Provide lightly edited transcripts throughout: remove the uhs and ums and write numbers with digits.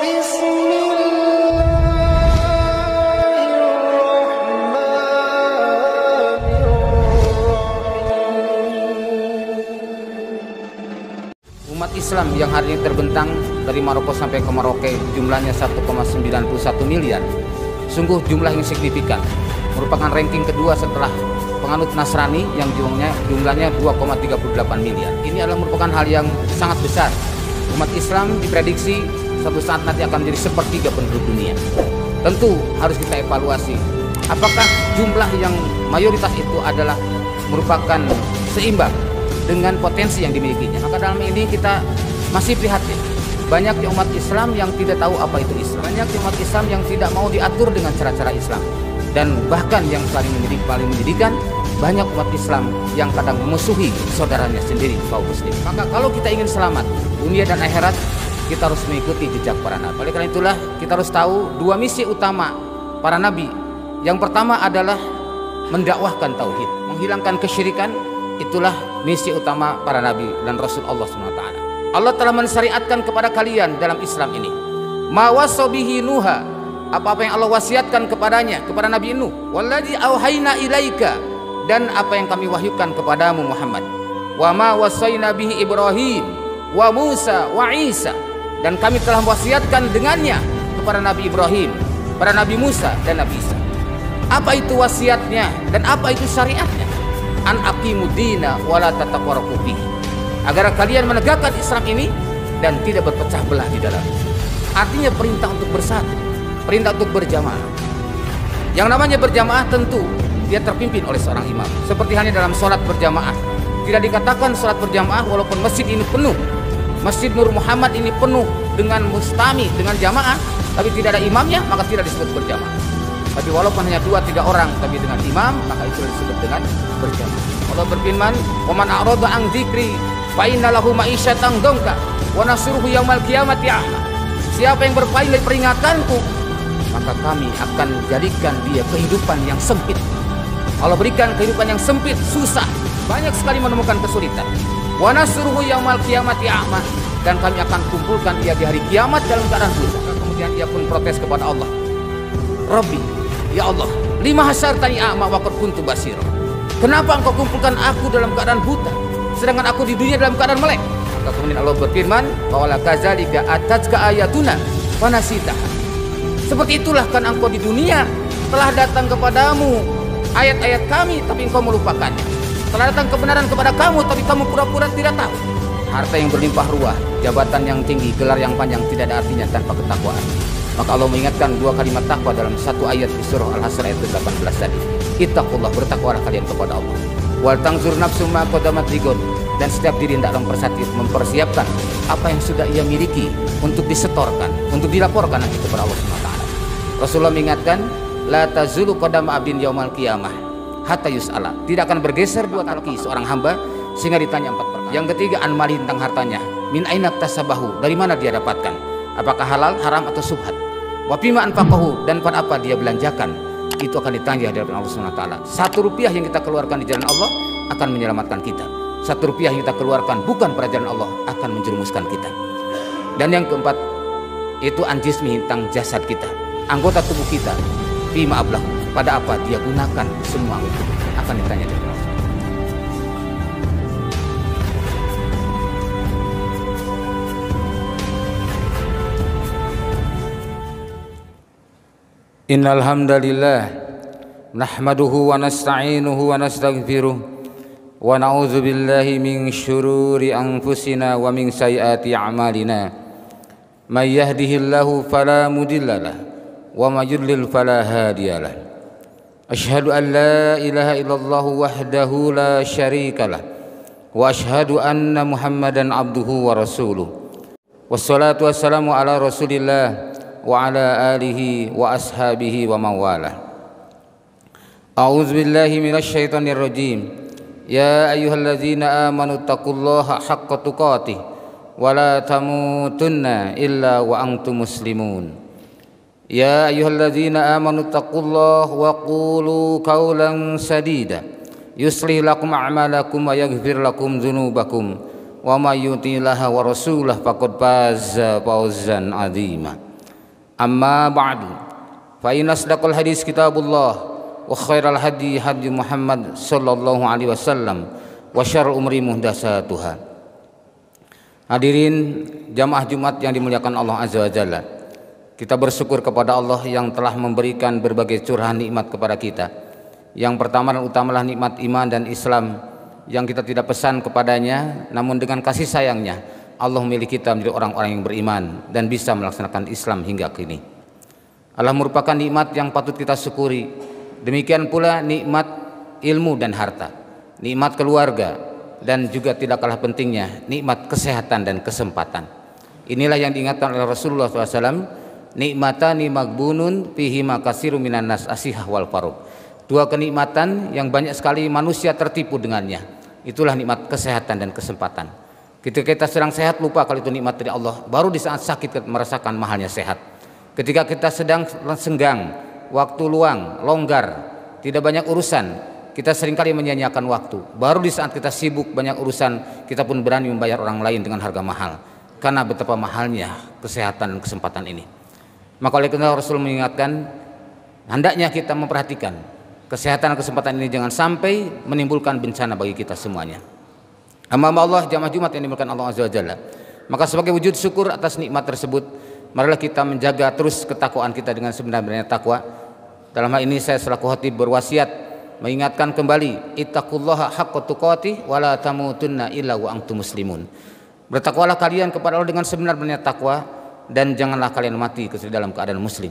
Umat Islam yang hari ini terbentang dari Maroko sampai ke Merauke jumlahnya 1,91 miliar. Sungguh jumlah yang signifikan. Merupakan ranking kedua setelah penganut Nasrani yang jumlahnya 2,38 miliar. Ini adalah merupakan hal yang sangat besar. Umat Islam diprediksi suatu saat nanti akan menjadi sepertiga penduduk dunia. Tentu harus kita evaluasi. Apakah jumlah yang mayoritas itu adalah merupakan seimbang dengan potensi yang dimilikinya? Maka dalam ini kita masih prihatin. Banyak umat Islam yang tidak tahu apa itu Islam. Banyak umat Islam yang tidak mau diatur dengan cara-cara Islam. Dan bahkan yang paling menyedihkan, banyak umat Islam yang kadang memusuhi saudaranya sendiri, kaum muslim. Maka kalau kita ingin selamat dunia dan akhirat, kita harus mengikuti jejak para nabi. Oleh karena itulah kita harus tahu dua misi utama para nabi. Yang pertama adalah mendakwahkan tauhid, menghilangkan kesyirikan. Itulah misi utama para nabi dan rasul Allah SWT. Allah telah mensyariatkan kepada kalian dalam Islam ini ma wasabihi nuha, apa yang Allah wasiatkan kepadanya, kepada Nabi Nuh, walladzi auhayna ilaika, dan apa yang kami wahyukan kepadamu Muhammad, wa ma wasaina bihi Ibrahim wa Musa wa Isa, dan kami telah wasiatkan dengannya kepada Nabi Ibrahim, para Nabi Musa dan Nabi Isa. Apa itu wasiatnya dan apa itu syariatnya? An aqimuddina wala tatafarraqu fihi, agar kalian menegakkan Islam ini dan tidak berpecah belah di dalam. Artinya perintah untuk bersatu, perintah untuk berjamaah. Yang namanya berjamaah tentu dia terpimpin oleh seorang imam. Seperti halnya dalam sholat berjamaah, tidak dikatakan sholat berjamaah walaupun masjid ini penuh, Masjid Nur Muhammad ini penuh dengan mustami, dengan jamaah, tapi tidak ada imamnya, maka tidak disebut berjamaah. Tapi walaupun hanya 2-3 orang tapi dengan imam, maka itu disebut dengan berjamaah. Allah berfirman, "Wa man a'rada an dzikri fa inna lahu ma'isyatan dhanka wa nasuruhu yaumal qiyamati a'ma." Siapa yang berpaling dari peringatanku, maka kami akan jadikan dia kehidupan yang sempit. Allah berikan kehidupan yang sempit, susah, banyak sekali menemukan kesulitan. Wa nasuruhu yaumal qiyamati a'ma, dan kami akan kumpulkan dia di hari kiamat dalam keadaan buta. Kemudian ia pun protes kepada Allah, "Rabbi, ya Allah, lima hasartani a'ma wa qad kuntu basira." Kenapa engkau kumpulkan aku dalam keadaan buta, sedangkan aku di dunia dalam keadaan melek? Maka kemudian Allah berfirman, "Wala kadzalika atatka ayatuna wa nasitaha." Seperti itulah kan engkau di dunia telah datang kepadamu ayat-ayat kami, tapi engkau melupakannya. Telah datang kebenaran kepada kamu, tapi kamu pura-pura tidak tahu. Harta yang berlimpah ruah, jabatan yang tinggi, gelar yang panjang tidak ada artinya tanpa ketakwaan. Maka Allah mengingatkan dua kalimat takwa dalam satu ayat di surah Al-Hasr ayat 18 tadi. Ittaqullah, bertakwalah kalian kepada Allah. Wal tangzur nafsum ma qaddamat lighad, dan setiap diri hendaklah mempersiapkan apa yang sudah ia miliki untuk disetorkan, untuk dilaporkan nanti kepada Allah SWT. Rasulullah mengingatkan, la tazulu qadam abdin yaumal qiyamah hatta yus'ala, tidak akan bergeser dua kaki seorang hamba sehingga ditanya 4 perkara. Yang ketiga, an mali, tentang hartanya, min aina tasabahu, dari mana dia dapatkan, apakah halal, haram atau subhat, wa bima anfaqahu, dan pada apa dia belanjakan, itu akan ditanya dari Allah SWT. 1 rupiah yang kita keluarkan di jalan Allah akan menyelamatkan kita. 1 rupiah yang kita keluarkan bukan pada jalan Allah akan menjerumuskan kita. Dan yang keempat, itu anjismi, tentang jasad kita, anggota tubuh kita, bima ablahu, pada apa dia gunakan semua itu akan ditanya dari Allah. Innal hamdalillah nahmaduhu wa nasta'inuhu wa nastaghfiruh wa na'udzu billahi min syururi anfusina wa min sayyiati a'malina. May yahdihillahu fala mudhillalah wa may yudlil fala hadiyalah. Asyhadu an la ilaha illallah wahdahu la syarikalah wa asyhadu anna Muhammadan abduhu wa rasuluh. Wassalatu wassalamu ala Rasulillah wa ala alihi wa ashabihi wa mawalah. A'udzu billahi minasy syaithanir rajim. Ya ayyuhalladzina amanu taqullaha haqqa tuqatih wa la tamutunna illa wa antum muslimun. Ya ayyuhalladzina amanu taqullaha wa qulu qawlan sadida yuslih lakum a'malakum wa yaghfir lakum dzunubakum wa may yuti'illah wa rasulahu faqad faza fawzan 'azima. Amma ba'du, fa inna asdaqal hadis kitabullah wa khairal hadi hadi Muhammad sallallahu alaihi wasallam wa syarrul umuri muhdatsatuha. Hadirin jamaah Jumat yang dimuliakan Allah Azza wa Jalla, kita bersyukur kepada Allah yang telah memberikan berbagai curahan nikmat kepada kita. Yang pertama dan utamalah nikmat iman dan Islam yang kita tidak pesan kepadanya, namun dengan kasih sayangnya Allah memilih kita menjadi orang-orang yang beriman dan bisa melaksanakan Islam hingga kini. Allah merupakan nikmat yang patut kita syukuri. Demikian pula nikmat ilmu dan harta, nikmat keluarga, dan juga tidak kalah pentingnya nikmat kesehatan dan kesempatan. Inilah yang diingatkan oleh Rasulullah SAW, nikmatani magbunun fihi makasiru minan nas asihah wal faruq. Dua kenikmatan yang banyak sekali manusia tertipu dengannya. Itulah nikmat kesehatan dan kesempatan. Ketika kita sedang sehat lupa kalau itu nikmat dari Allah. Baru di saat sakit kita merasakan mahalnya sehat. Ketika kita sedang senggang, waktu luang, longgar, tidak banyak urusan, kita seringkali menyia-nyiakan waktu. Baru di saat kita sibuk banyak urusan, kita pun berani membayar orang lain dengan harga mahal. Karena betapa mahalnya kesehatan dan kesempatan ini. Maka oleh karena Rasul mengingatkan, hendaknya kita memperhatikan kesehatan dan kesempatan ini jangan sampai menimbulkan bencana bagi kita semuanya. Amma Allah, jamaah Jumat yang dimuliakan Allah Azza wa Jalla, maka sebagai wujud syukur atas nikmat tersebut, marilah kita menjaga terus ketakwaan kita dengan sebenarnya takwa. Dalam hal ini saya selaku khatib berwasiat mengingatkan kembali, ittaqullaha haqqa tuqatih wa la tamutunna illa wa antum muslimun. Bertakwalah kalian kepada Allah dengan sebenar-benarnya takwa dan janganlah kalian mati kecuali dalam keadaan muslim.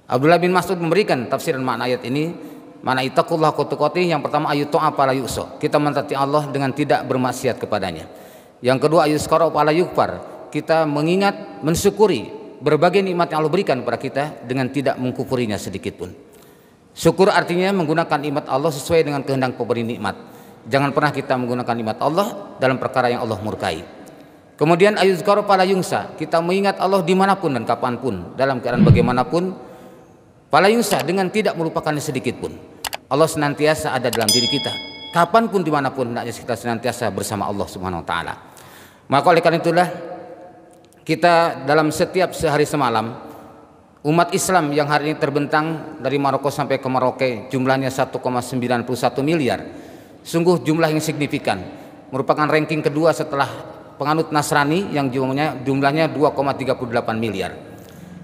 Abdullah bin Mas'ud memberikan tafsiran makna ayat ini. Mana ittaqullah qutuqati, yang pertama ayat ta'a pala yu'so, kita mentaati Allah dengan tidak bermaksiat kepadanya. Yang kedua ayat skara pala yukfar, kita mengingat, mensyukuri berbagai nikmat yang Allah berikan kepada kita dengan tidak mengkufurinya sedikit pun. Syukur artinya menggunakan nikmat Allah sesuai dengan kehendak pemberi nikmat. Jangan pernah kita menggunakan nikmat Allah dalam perkara yang Allah murkai. Kemudian ayat skara pala yungsa, kita mengingat Allah dimanapun dan kapanpun, dalam keadaan bagaimanapun. Pala yungsa, dengan tidak melupakannya sedikit pun. Allah senantiasa ada dalam diri kita. Kapanpun dimanapun hendaknya kita senantiasa bersama Allah Subhanahu Wa Taala. Maka oleh karena itulah kita dalam setiap sehari semalam, umat Islam yang hari ini terbentang dari Maroko sampai ke Merauke, jumlahnya 1,91 miliar. Sungguh jumlah yang signifikan. Merupakan ranking kedua setelah penganut Nasrani yang jumlahnya 2,38 miliar.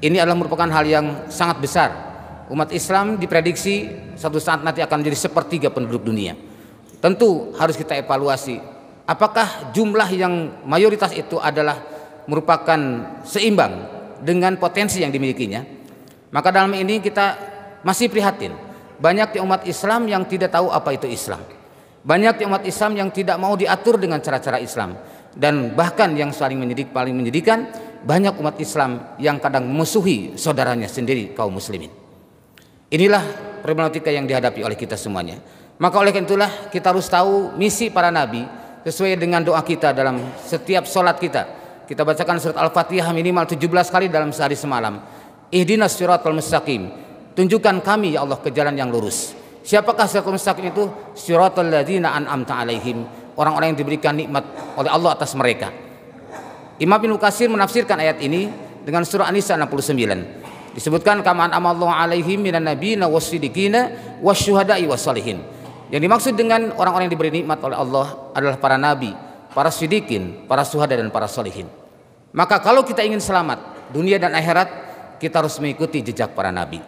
Ini adalah merupakan hal yang sangat besar. Umat Islam diprediksi satu saat nanti akan menjadi sepertiga penduduk dunia. Tentu harus kita evaluasi, apakah jumlah yang mayoritas itu adalah merupakan seimbang dengan potensi yang dimilikinya. Maka dalam ini kita masih prihatin, banyak umat Islam yang tidak tahu apa itu Islam. Banyak umat Islam yang tidak mau diatur dengan cara-cara Islam. Dan bahkan yang paling menyedihkan, banyak umat Islam yang kadang memusuhi saudaranya sendiri, kaum muslimin. Inilah problematika yang dihadapi oleh kita semuanya. Maka oleh karena itulah kita harus tahu misi para nabi sesuai dengan doa kita dalam setiap sholat kita. Kita bacakan surat Al-Fatihah minimal 17 kali dalam sehari semalam. Ihdinas siratal mustaqim, tunjukkan kami ya Allah ke jalan yang lurus. Siapakah siratal mustaqim itu? Siratal ladzina an'amta alaihim, orang-orang yang diberikan nikmat oleh Allah atas mereka. Imam Ibnu Katsir menafsirkan ayat ini dengan surah An-Nisa 69. Disebutkan kama an'amallahu alaihim minan nabiyina wasiddiqina wasyuhada'i wassalihin. Yang dimaksud dengan orang-orang yang diberi nikmat oleh Allah adalah para nabi, para siddiqin, para syuhada dan para sholihin. Maka kalau kita ingin selamat dunia dan akhirat, kita harus mengikuti jejak para nabi.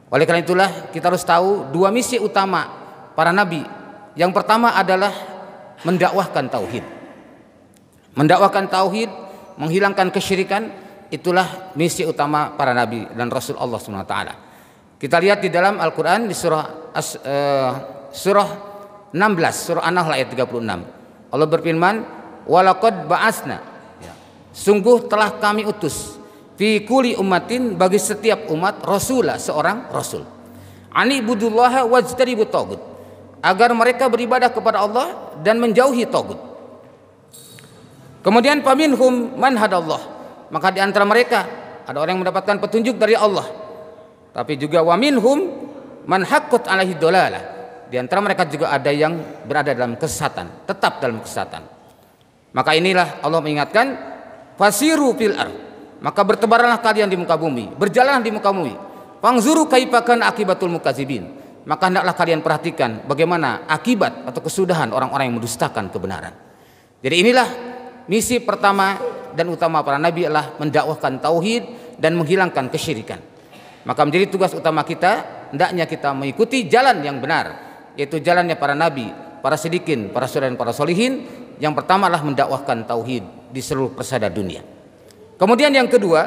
Oleh karena itulah kita harus tahu dua misi utama para nabi. Yang pertama adalah mendakwahkan tauhid. Mendakwahkan tauhid, menghilangkan kesyirikan, itulah misi utama para nabi dan rasul Allah SWT. Kita lihat di dalam Al-Quran di surah 16, surah An-Nahl ayat 36. Allah berfirman, walaqad ba'asna, sungguh telah kami utus fi kulli ummatin, bagi setiap umat, rasulah, seorang rasul. Ani ibudullaha wajtanibut tagut, agar mereka beribadah kepada Allah dan menjauhi tagut. Kemudian faminhum man hadallah, maka di antara mereka ada orang yang mendapatkan petunjuk dari Allah. Tapi juga wa minhum man haqqat alaihi dolalah, di antara mereka juga ada yang berada dalam kesesatan, tetap dalam kesesatan. Maka inilah Allah mengingatkan fasiru fil ardh, maka bertebaranlah kalian di muka bumi, berjalanlah di muka bumi. Fangzuru kaifa kana akibatul mukadzibin. Maka hendaklah kalian perhatikan bagaimana akibat atau kesudahan orang-orang yang mendustakan kebenaran. Jadi inilah misi pertama dan utama para nabi adalah mendakwahkan tauhid dan menghilangkan kesyirikan. Maka menjadi tugas utama kita, hendaknya kita mengikuti jalan yang benar, yaitu jalannya para nabi, para siddiqin, para syuhada dan para sholihin. Yang pertama adalah mendakwahkan tauhid di seluruh persada dunia. Kemudian yang kedua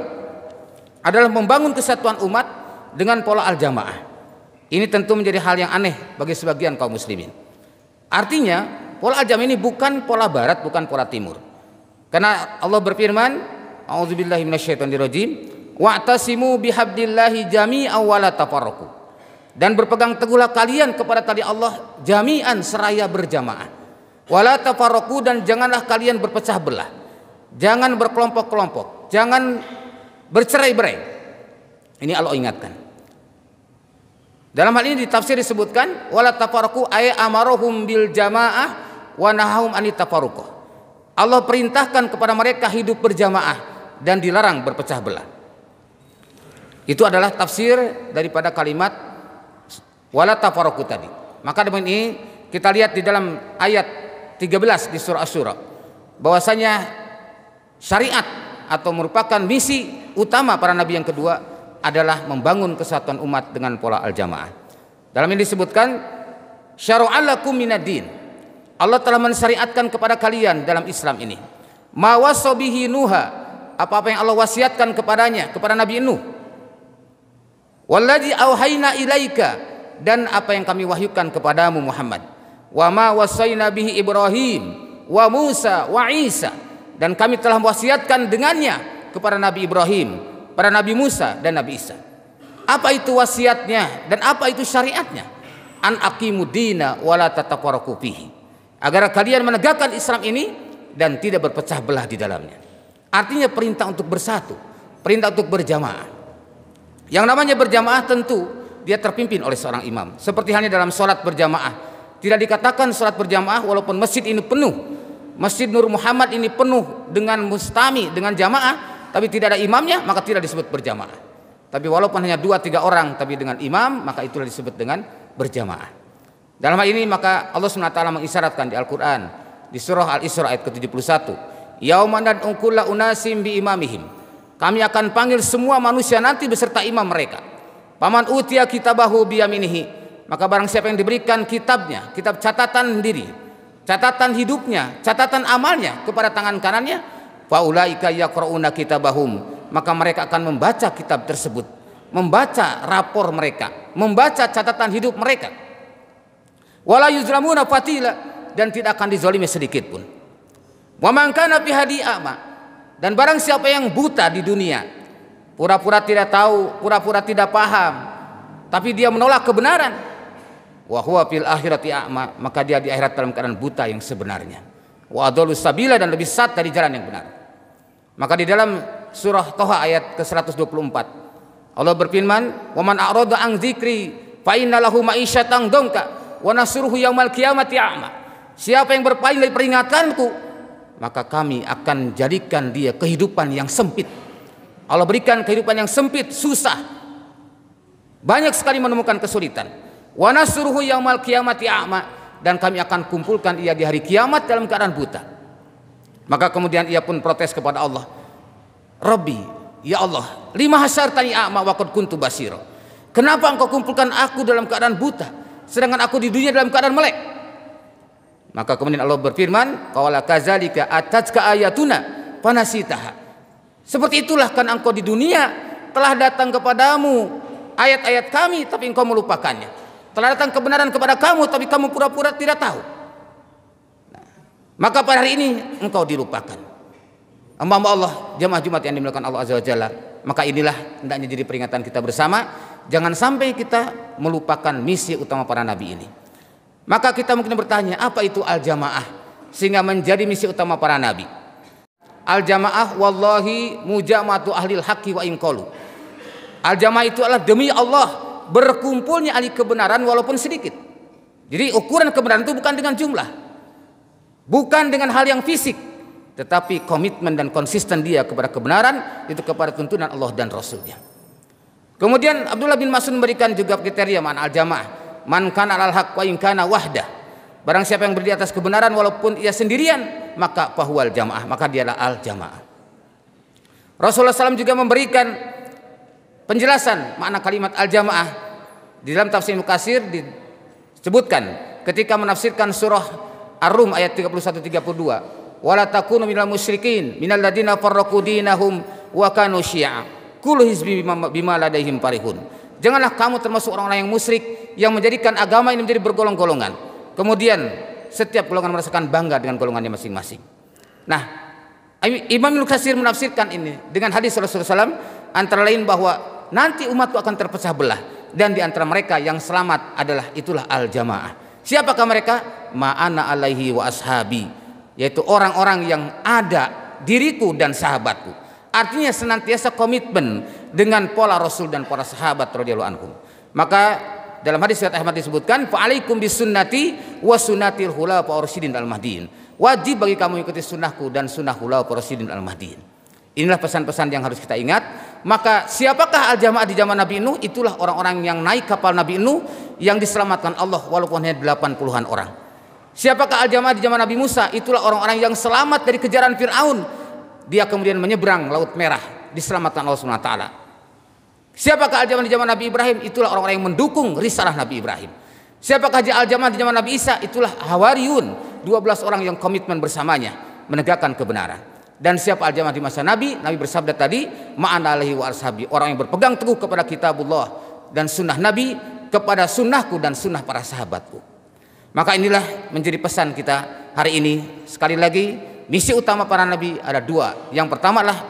adalah membangun kesatuan umat dengan pola al-jamaah. Ini tentu menjadi hal yang aneh bagi sebagian kaum muslimin. Artinya pola al-jamaah ini bukan pola barat, bukan pola timur. Karena Allah berfirman, a'udzubillahi minasyaitonirrajim, wa'tasimu bihablillahi jami'an wa la tafarraqu. Dan berpegang teguhlah kalian kepada tali Allah jami'an seraya berjamaah. Wa la tafarraqu, dan janganlah kalian berpecah belah. Jangan berkelompok-kelompok, jangan bercerai-berai. Ini Allah ingatkan. Dalam hal ini di tafsir disebutkan wala tafarraqu ay amarohum bil jamaah wa nahahum anit tafarruq. Allah perintahkan kepada mereka hidup berjamaah dan dilarang berpecah belah. Itu adalah tafsir daripada kalimat wala tafarraqu tadi. Maka dengan ini kita lihat di dalam ayat 13 di surah Asy-Syura bahwasanya syariat atau merupakan misi utama para nabi yang kedua adalah membangun kesatuan umat dengan pola al-jamaah. Dalam ini disebutkan syara'alakum minad-din. Allah telah mensyariatkan kepada kalian dalam Islam ini ma wasabihi nuha, apa-apa yang Allah wasiatkan kepadanya, kepada Nabi Nuh. Walladzi auhayna ilaika, dan apa yang kami wahyukan kepadamu Muhammad. Wa ma wasaina bihi Ibrahim wa Musa wa Isa, dan kami telah wasiatkan dengannya kepada Nabi Ibrahim, para Nabi Musa dan Nabi Isa. Apa itu wasiatnya dan apa itu syariatnya? An aqimuddina wa la tatafarraqu fihi, agar kalian menegakkan Islam ini dan tidak berpecah belah di dalamnya. Artinya perintah untuk bersatu, perintah untuk berjamaah. Yang namanya berjamaah tentu dia terpimpin oleh seorang imam. Seperti halnya dalam sholat berjamaah, tidak dikatakan sholat berjamaah walaupun masjid ini penuh, Masjid Nur Muhammad ini penuh dengan mustami, dengan jamaah, tapi tidak ada imamnya, maka tidak disebut berjamaah. Tapi walaupun hanya 2-3 orang tapi dengan imam, maka itulah disebut dengan berjamaah. Dalam hal ini maka Allah SWT mengisyaratkan di Al-Quran di surah Al-Isra ayat ke-71, yauman nad'u kulla unasim bi imamihim, kami akan panggil semua manusia nanti beserta imam mereka. Paman utiya kitabahu biyaminihi, maka barang siapa yang diberikan kitabnya, kitab catatan diri, catatan hidupnya, catatan amalnya kepada tangan kanannya, faulaika yaqrauna kitabahum, maka mereka akan membaca kitab tersebut, membaca rapor mereka, membaca catatan hidup mereka. Wala yuzlamuna fatila, dan tidak akan dizalimi sedikit pun. Wa man kana fi hadi a'ma, dan barang siapa yang buta di dunia, pura-pura tidak tahu, pura-pura tidak paham, tapi dia menolak kebenaran, wa huwa fil akhirati a'ma, maka dia di akhirat dalam keadaan buta yang sebenarnya. Wa adallu sabila, dan lebih sesat dari jalan yang benar. Maka di dalam surah Thaha ayat ke-124 Allah berfirman, wa man a'rada an dzikri fa inna lahu ma'isyatan dhanka wa nasuruhu yaumal qiyamati a'ma. Siapa yang berpaling dari peringatanku, maka kami akan jadikan dia kehidupan yang sempit. Allah berikan kehidupan yang sempit, susah, banyak sekali menemukan kesulitan. Wa nasuruhu yaumal qiyamati a'ma, dan kami akan kumpulkan ia di hari kiamat dalam keadaan buta. Maka kemudian ia pun protes kepada Allah, Rabbi, ya Allah, lima hasyartani a'ma wa qad kuntu basira. Kenapa engkau kumpulkan aku dalam keadaan buta, sedangkan aku di dunia dalam keadaan melek? Maka kemudian Allah berfirman, qala kadzalika atatka ayatuna fanasitaha. Seperti itulah kan engkau di dunia telah datang kepadamu ayat-ayat kami, tapi engkau melupakannya. Telah datang kebenaran kepada kamu, tapi kamu pura-pura tidak tahu. Maka pada hari ini engkau dilupakan. Hamba Allah, jamaah Jumat yang dimuliakan Allah Azza wa Jalla, maka inilah hendaknya jadi peringatan kita bersama. Jangan sampai kita melupakan misi utama para nabi ini. Maka kita mungkin bertanya, apa itu al-jamaah sehingga menjadi misi utama para nabi? Al-jamaah wallahi mujamatu ahlil haqqi wa in qalu. Al-jamaah itu adalah demi Allah berkumpulnya ahli kebenaran walaupun sedikit. Jadi ukuran kebenaran itu bukan dengan jumlah, bukan dengan hal yang fisik, tetapi komitmen dan konsisten dia kepada kebenaran, itu kepada tuntunan Allah dan Rasulnya. Kemudian Abdullah bin Mas'ud memberikan juga kriteria man al-jamaah, man kana alal haq wa in kana wahda. Barang siapa yang berdiri atas kebenaran walaupun ia sendirian, maka fahuwal jamaah, maka dialah al-jamaah. Rasulullah SAW juga memberikan penjelasan makna kalimat al-jamaah. Di dalam tafsir Ibnu Katsir disebutkan ketika menafsirkan surah Ar-Rum ayat 31-32, wala takunu minal musyrikin minal ladina farraqu dinahum wa kanu syi'a kullu hizbi bima ladaihim farihun. Janganlah kamu termasuk orang-orang yang musyrik yang menjadikan agama ini menjadi bergolong-golongan, kemudian setiap golongan merasakan bangga dengan golongannya masing-masing. Nah, Imam Ibnu Katsir menafsirkan ini dengan hadis Rasulullah SAW, antara lain bahwa nanti umatku akan terpecah belah, dan di antara mereka yang selamat adalah itulah al-jamaah. Siapakah mereka? Ma'ana alaihi wa ashabi, yaitu orang-orang yang ada diriku dan sahabatku. Artinya senantiasa komitmen dengan pola Rasul dan para sahabat radhiyallahu anhum. Maka dalam hadis riwayat Ahmad disebutkan, fa'alaikum bisunnati wa sunnatil khulafa ar-rasyidin al-mahdiyyin. Wajib bagi kamu ikuti sunnahku dan sunnah khulafa ar-rasyidin al-mahdiyyin. Inilah pesan-pesan yang harus kita ingat. Maka siapakah al-jamaah di zaman Nabi Nuh? Itulah orang-orang yang naik kapal Nabi Nuh yang diselamatkan Allah walaupun hanya 80-an orang. Siapakah al-jamaah di zaman Nabi Musa? Itulah orang-orang yang selamat dari kejaran Fir'aun. Dia kemudian menyeberang Laut Merah, diselamatkan Allah Subhanahu wa taala. Siapakah al-jamaah di zaman Nabi Ibrahim? Itulah orang-orang yang mendukung risalah Nabi Ibrahim. Siapakah al-jamaah di zaman Nabi Isa? Itulah Hawariyun, 12 orang yang komitmen bersamanya menegakkan kebenaran. Dan siapa al-jamaah di masa Nabi? Nabi bersabda tadi, ma'ana alaihi wa ashabi, orang yang berpegang teguh kepada kitabullah dan sunnah Nabi, kepada sunnahku dan sunnah para sahabatku. Maka inilah menjadi pesan kita hari ini. Sekali lagi, misi utama para nabi ada dua. Yang pertama adalah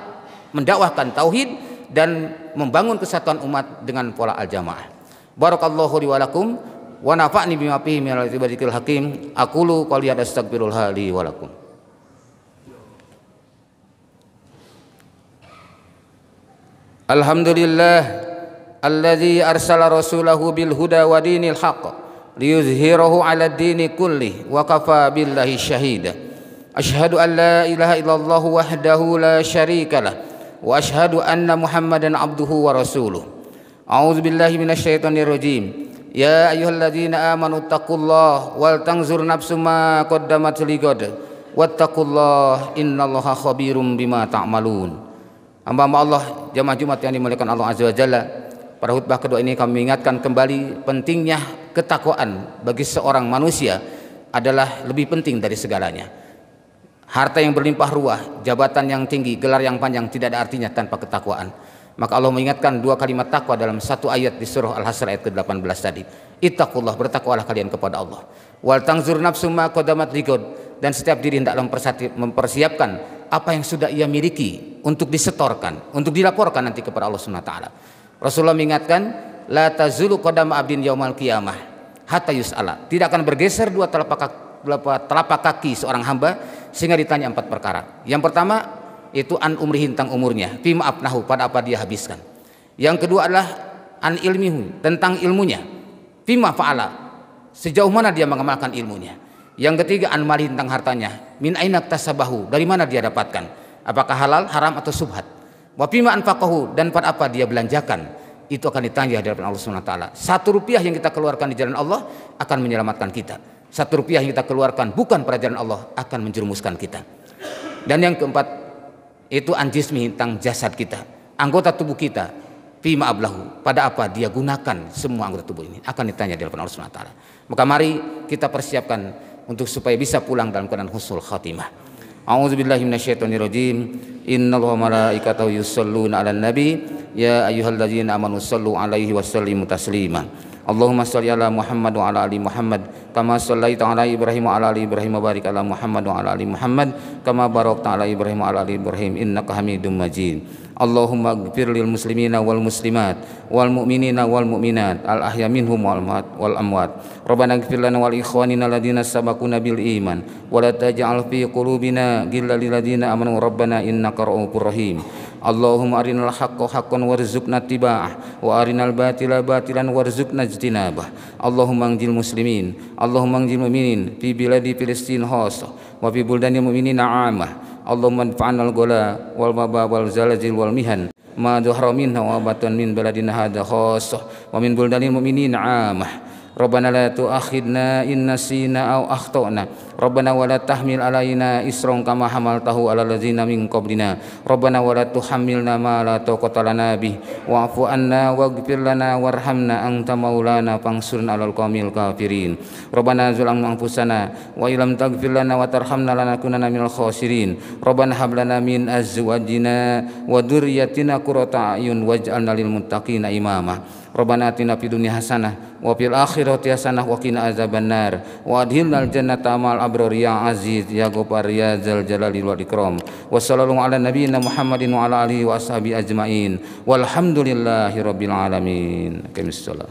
mendakwahkan tauhid dan membangun kesatuan umat dengan pola al-jamaah. Barakallahu li wa lakum wa nafa'ni bima fihi minal ibadil hakim. Aqulu qouli hadza astaghfirullah li wa lakum. Alhamdulillah alladzi arsala rasulahu bil huda wa dinil haqq liyuzhirahu 'ala ad-dini kulli wa kafa billahi syahida. Asyhadu an la ilaha illallah wahdahu la syarika lah wa asyhadu anna Muhammadan abduhu wa rasuluh. A'udzu billahi minasyaitonir rajim. Ya ayyuhalladzina amanu taqullaha wal tanzur nafsum ma qaddamat lighad wattaqullaha innallaha khabirum bima ta'malun. Hamba-hamba Allah, jamaah Jumat yang dimuliakan Allah Azza wa Jalla, pada khutbah kedua ini kami mengingatkan kembali pentingnya ketakwaan bagi seorang manusia adalah lebih penting dari segalanya. Harta yang berlimpah ruah, jabatan yang tinggi, gelar yang panjang tidak ada artinya tanpa ketakwaan. Maka Allah mengingatkan dua kalimat takwa dalam satu ayat di surah Al-Hasr ayat ke-18 tadi. Ittaqullah, bertakwalah kalian kepada Allah. Wal tanzur nafsum ma qaddamat lighad, dan setiap diri hendaklah mempersiapkan apa yang sudah ia miliki untuk disetorkan, untuk dilaporkan nanti kepada Allah Subhanahu wa taala. Rasulullah mengingatkan, la tazulu qadama abdin yaumal qiyamah hatta yus'ala. Tidak akan bergeser dua telapak kaki seorang hamba sehingga ditanya 4 perkara. Yang pertama itu an umrihi, tentang umurnya, fi ma'afnahu, pada apa dia habiskan. Yang kedua adalah an ilmihu, tentang ilmunya, fi ma fa'ala, sejauh mana dia mengamalkan ilmunya. Yang ketiga an malihi, tentang hartanya, min aina tasabahu, dari mana dia dapatkan, apakah halal, haram atau subhat. Wa fi ma anfaqahu, dan pada apa dia belanjakan, itu akan ditanya di hadapan Allah Subhanahu wa taala. 1 rupiah yang kita keluarkan di jalan Allah akan menyelamatkan kita. 1 rupiah yang kita keluarkan bukan pada jalan Allah akan menjerumuskan kita. Dan yang keempat itu an jismihi, tentang jasad kita, anggota tubuh kita, fi ma ablahu, pada apa dia gunakan semua anggota tubuh ini akan ditanya di hadapan Allah Subhanahu wa taala. Maka mari kita persiapkan untuk supaya bisa pulang dalam keadaan husnul khatimah. A'udzubillahi minasyaitonir rajim. Innallaha wa malaikatahu yusholluna 'alan nabi ya ayyuhalladzina amanu shallu 'alaihi wa sallimu taslima. Allahumma shalli ala Muhammad wa ala ali Muhammad kama shallaita ala Ibrahim wa ala ali Ibrahim wa barik ala Muhammad wa ala ali Muhammad kama barakta ala Ibrahim wa ala ali Ibrahim innaka Hamidum Majid. Allahumma ighfir lil muslimina wal muslimat wal mu'minina wal mu'minat al ahya minhum wal amwat. Rabbana ighfir lana wal ikhwanina alladziina sabaquna bil iman wa la taj'al fi qulubina ghillan lil ladziina amanu rabbana innaka ra'ufur rahim. Allahumma arinal haqqa haqqan warzuqna ittiba'ah wa arinal batila batilan warzuqna ijtinabah. Allahumma anjil muslimin, Allahumma anjil mu'minin fi biladi Filistin khassa wa fi buldanil mu'minina 'ammah Allahumma anfa'na al-ghala wal waba wal zalazil wal mihan ma dhahara minha wa batan min baladina hadha khassah wa min buldanil mu'minin 'amah. Rabbana la tu'akhidna in nasina aw akhtana. Rabbana wa la tahmil alaina isran kama hamaltahu alal ladzina min qablina. Rabbana wa la tuhammilna ma la taqata lana bih wa'fu anna waghfir lana warhamna anta maulana fansurna 'alal qaumil kafirin. Rabbana zalamna anfusana wa illam taghfir lana wa tarhamna lanakunanna minal khasirin. Rabbana hab lana min azwajina wa dzurriyyatina qurrata a'yun waj'alna lil muttaqina imama. Rabbana atina fid dunya hasanah wa fil akhirati hasanah wa qina azabannar wa adkhilnal jannata ma'al abrar ya aziz ya ghafar ya dzal jalali wal ikram. Wa sallallahu ala nabiyyina Muhammadin wa ala alihi wa ashabihi ajmain walhamdulillahi rabbil alamin. Aqimish shalah.